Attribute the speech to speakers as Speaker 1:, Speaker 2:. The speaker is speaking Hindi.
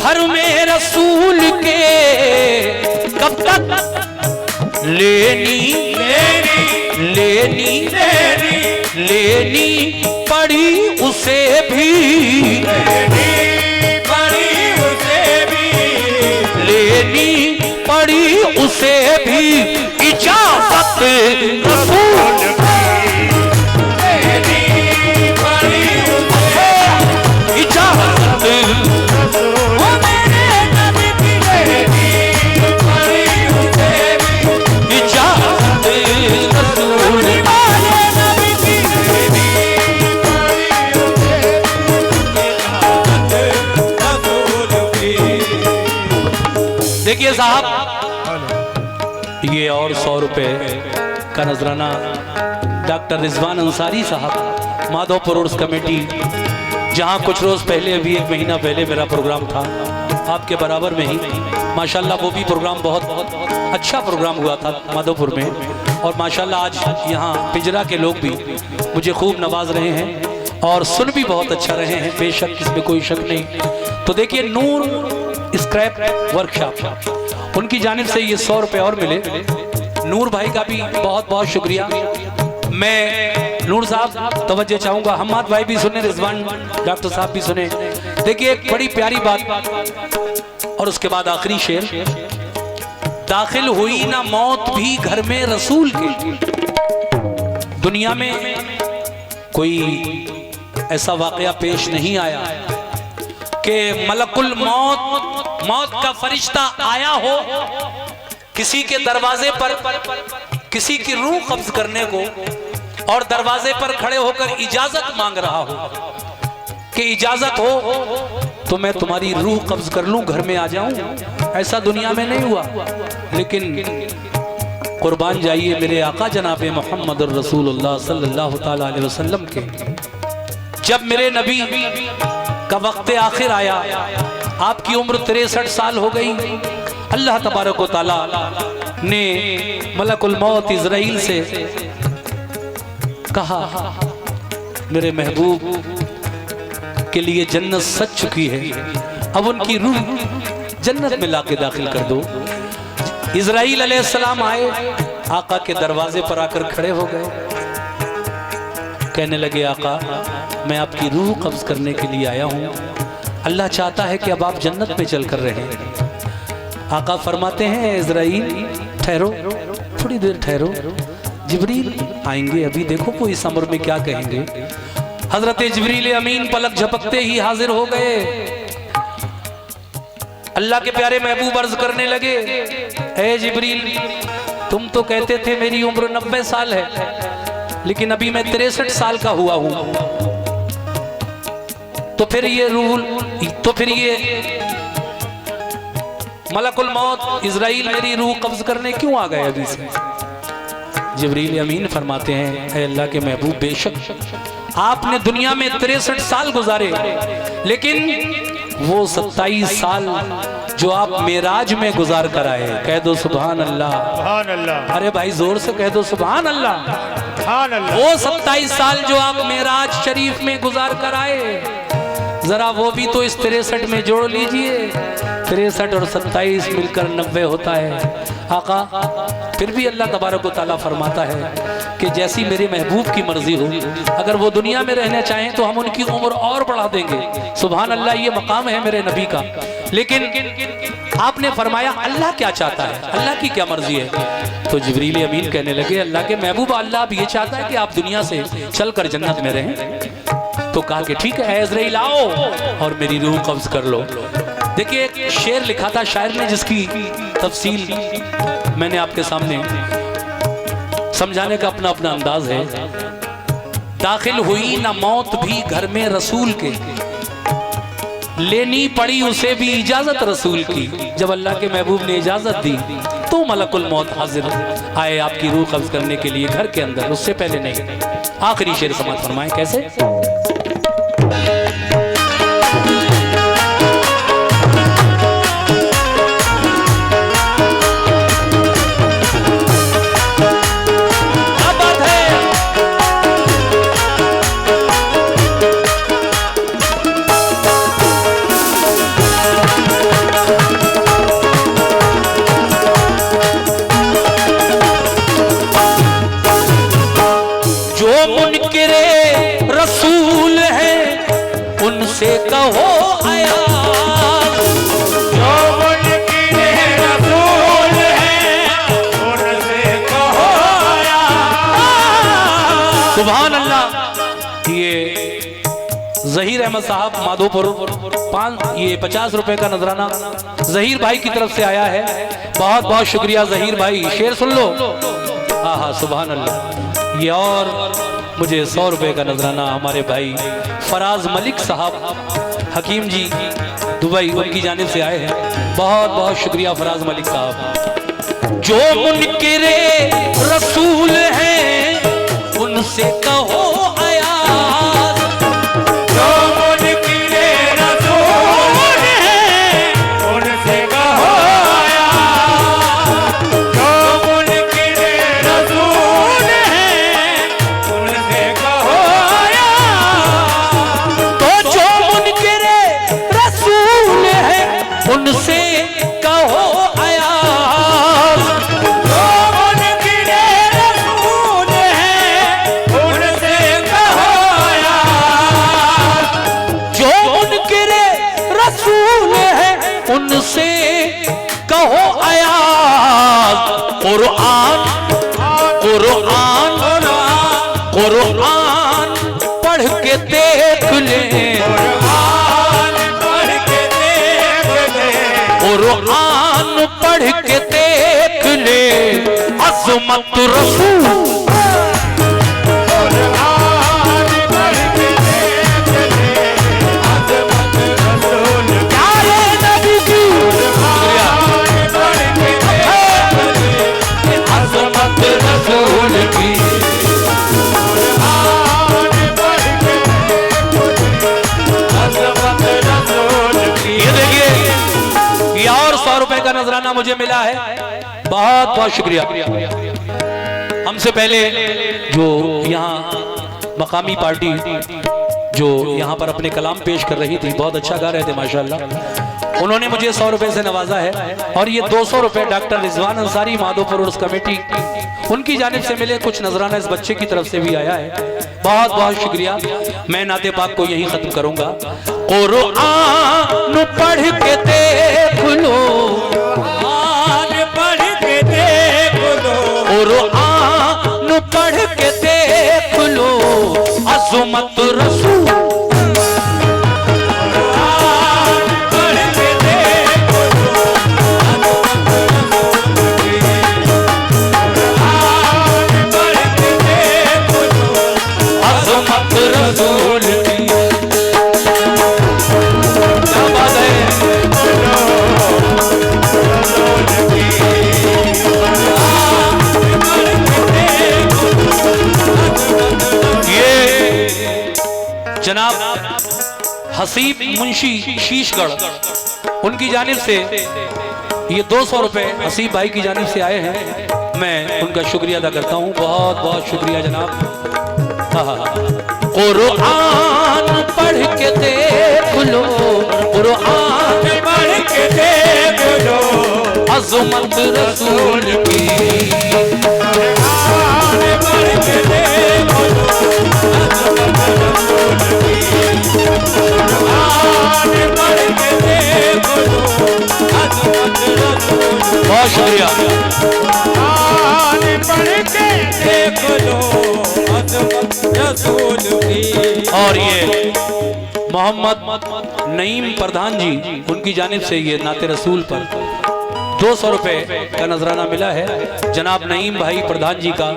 Speaker 1: घर में रसूल के कब तक लेनी लेनी लेनी लेनी पड़ी उसे भी, लेनी पड़ी उसे भी, लेनी पड़ी उसे भी इजाजत रसूल की, लेनी पड़ी उसे इजाजत ओ मेरे नबी की, लेनी पड़ी उसे भी इजाजत रसूल वाले नबी की, लेनी पड़ी उसे इजाजत रसूल की। देखिए साहब, ये और 100 रुपए का नजराना डॉक्टर रिजवान अंसारी साहब, माधोपुर उर्स कमेटी, जहां कुछ रोज पहले, अभी 1 महीना पहले मेरा प्रोग्राम था आपके बराबर में ही, माशाल्लाह वो भी प्रोग्राम बहुत अच्छा प्रोग्राम हुआ था माधोपुर में। और माशाल्लाह आज यहाँ पिंजरा के लोग भी मुझे खूब नवाज रहे हैं और सुन भी बहुत अच्छा रहे हैं, बेशक इसमें कोई शक नहीं। तो देखिए, नूर स्क्रैप वर्कशॉप, उनकी जानिब से ये 100 रुपए और मिले। नूर भाई का भी बहुत बहुत शुक्रिया। मैं नूर साहब तवज्जो चाहूंगा, हम्माद भाई भी सुने, रिजवान डॉक्टर साहब भी सुने। देखिए एक बड़ी प्यारी बात और उसके बाद आखिरी शेर, दाखिल हुई ना मौत भी घर में रसूल के। दुनिया में कोई ऐसा वाकया पेश नहीं आया कि मलकुल मौत का फरिश्ता आया हो किसी के दरवाजे पर, किसी की रूह कब्ज करने को, और दरवाजे पर खड़े होकर इजाजत मांग रहा हो कि इजाजत हो तो मैं तुम्हारी रूह कब्ज कर लूं, घर में आ जाऊं। ऐसा दुनिया में नहीं हुआ। लेकिन कुर्बान जाइए मेरे आका जनाब मोहम्मद रसूलुल्लाह सल्लल्लाहु ताला अलैहि वसल्लम के, जब मेरे नबी का वक्त आखिर आया, आपकी उम्र 63 साल हो गई। अल्लाह तबारक व तआला ने मलकुल मौत इज़राइल से कहा, मेरे महबूब के लिए जन्नत सज चुकी है, अब उनकी रूह जन्नत में लाके दाखिल कर दो। इज़राइल अलैहिस्सलाम आए, आका के दरवाजे पर आकर खड़े हो गए, कहने लगे, आका मैं आपकी रूह कब्ज करने के लिए आया हूँ, अल्लाह चाहता है कि अब आप जन्नत में चल कर रहें। आका फरमाते हैं, इज़राइल ठहरो, थोड़ी देर ठहरो, जिब्रील आएंगे, अभी देखो वो इस अमर में क्या कहेंगे। हजरत जिब्रील अमीन पलक झपकते ही हाजिर हो गए। अल्लाह के प्यारे महबूब अर्ज करने लगे, ए जिब्रील, तुम तो कहते थे मेरी उम्र 90 साल है, लेकिन अभी मैं 63 साल का हुआ हूं, तो फिर ये मलकुल मौत इज़राइल मेरी रूह कब्ज करने क्यों आ गए अभी से? जिब्रील अमीन फरमाते हैं, ऐ अल्लाह के महबूब, बेशक आपने दुनिया में 63 साल गुजारे, लेकिन वो 27 साल जो आप मेराज में गुजार कर आए, कह दो सुभान अल्लाह, सुभान अल्लाह। अरे भाई जोर से कह दो सुभान अल्लाह, सुभान अल्लाह। वो 27 साल जो आप मेराज शरीफ में गुजार कर आए, जरा वो भी तो इस 63 में जोड़ लीजिए। 63 और 27 मिलकर 90 होता है। आका फिर भी अल्लाह तबारक व तआला फरमाता है कि जैसी मेरे महबूब की मर्जी हो, अगर वो दुनिया में रहना चाहें तो हम उनकी उम्र और बढ़ा देंगे। सुभान अल्लाह, ये मकाम है मेरे नबी का। लेकिन आपने फरमाया अल्लाह क्या चाहता है, अल्लाह की क्या मर्जी है? तो जिब्रील अमीन कहने लगे, अल्लाह के महबूब, अल्लाह अब ये चाहता है कि आप दुनिया से चलकर जन्नत में रहें। तो कहा कि ठीक है इज़राइल आओ और मेरी रूह कब्ज कर लो। देखिए एक शेर लिखा था शायर ने, जिसकी तफसील मैंने आपके सामने समझाने का अपना अपना अंदाज है। दाखिल हुई ना मौत भी घर में रसूल के, लेनी पड़ी उसे भी इजाजत रसूल की। जब अल्लाह के महबूब ने इजाजत दी तो मलकुल मौत हाजिर आए आपकी रूह कब्ज करने के लिए घर के अंदर, उससे पहले नहीं। आखिरी शेर समाप्त फरमाएं, कैसे? अहमद साहब माधोपुर, ये 50 रुपए का नजराना जहीर भाई की तरफ से आया है। बहुत बहुत शुक्रिया जहीर भाई। शेर सुन लो, आहा सुभान अल्लाह। ये और मुझे 100 रुपए का नजराना हमारे भाई फराज मलिक साहब हकीम जी दुबई, उनकी जानिब से आए हैं। बहुत बहुत शुक्रिया फराज मलिक साहब। जो मुनकिरे रसूल हैं उनसे कहो अयाज,
Speaker 2: जो मुनकिरे रसूल हैं उनसे कहो अयाज, जो मुनकिरे रसूल हैं उनसे कहो अयाज।
Speaker 1: तो जो मुनकिरे रसूल हैं उनसे कहो अयाज,
Speaker 2: जो मुनकिरे रसूल हैं उनसे कहो अयाज,
Speaker 1: जो मुनकिरे रसूल हैं उनसे कहो अयाज। कुरान कुरान कुरान पढ़ के देख ले,
Speaker 2: कुरान पढ़ के देख ले,
Speaker 1: कुरान पढ़ के देख ले अज़मत रसूल,
Speaker 2: कुरान पढ़ के देख ले, अज़मत रसूल की,
Speaker 1: प्यारे नबी की
Speaker 2: कुरान पढ़ के देख ले,
Speaker 1: अज़मत रसूल की।
Speaker 2: कुरान पढ़ के देख ले, अज़मत रसूल की।
Speaker 1: ये देखिए, ये और 100 रुपए का नजराना मुझे मिला है। बहुत बहुत शुक्रिया। हमसे पहले जो यहाँ मकामी पार्टी जो यहाँ पर अपने कलाम पेश कर रही थी, बहुत अच्छा गा रहे थे माशाल्लाह, उन्होंने मुझे 100 रुपए से नवाजा है। और ये 200 रुपए डॉक्टर रिजवान अंसारी माधोपुर उर्स कमेटी, उनकी जानिब से मिले। कुछ नजराना इस बच्चे की तरफ से भी आया है। बहुत बहुत शुक्रिया। मैं नाते पाक को यही खत्म करूंगा। कुरान पढ़ के देख लो,
Speaker 2: कुरान पढ़ के देख लो,
Speaker 1: कुरान पढ़ के देख लो अज़मत रसूल,
Speaker 2: कुरान पढ़ के देख लो, अज़मत रसूल की,
Speaker 1: अज़मत रसूल की।
Speaker 2: कुरान पढ़ के देख लो,
Speaker 1: क्या बात है।
Speaker 2: रसूल की, कुरान पढ़ के देख लो,
Speaker 1: ये जनाब हसीब मुंशी शीशगढ़, उनकी जानिब से ये 200 रुपए हसीब भाई की जानिब से आए हैं। मैं उनका शुक्रिया अदा करता हूँ। बहुत बहुत शुक्रिया जनाब। कुरान पढ़ के देख लो, कुरान
Speaker 2: पढ़ के देख लो,
Speaker 1: अज़मत रसूल की,
Speaker 2: कुरान पढ़ के देख लो, अज़मत रसूल की, कुरान पढ़ के देख लो, अज़मत रसूल की,
Speaker 1: बहुत शुक्रिया।
Speaker 2: कुरान पढ़ के देख लो, अज़मत रसूल की।
Speaker 1: और ये मोहम्मद नईम प्रधान जी, उनकी जानिब से ये नाते रसूल पर 200 रुपए का नजराना मिला है। जनाब नईम भाई प्रधान जी का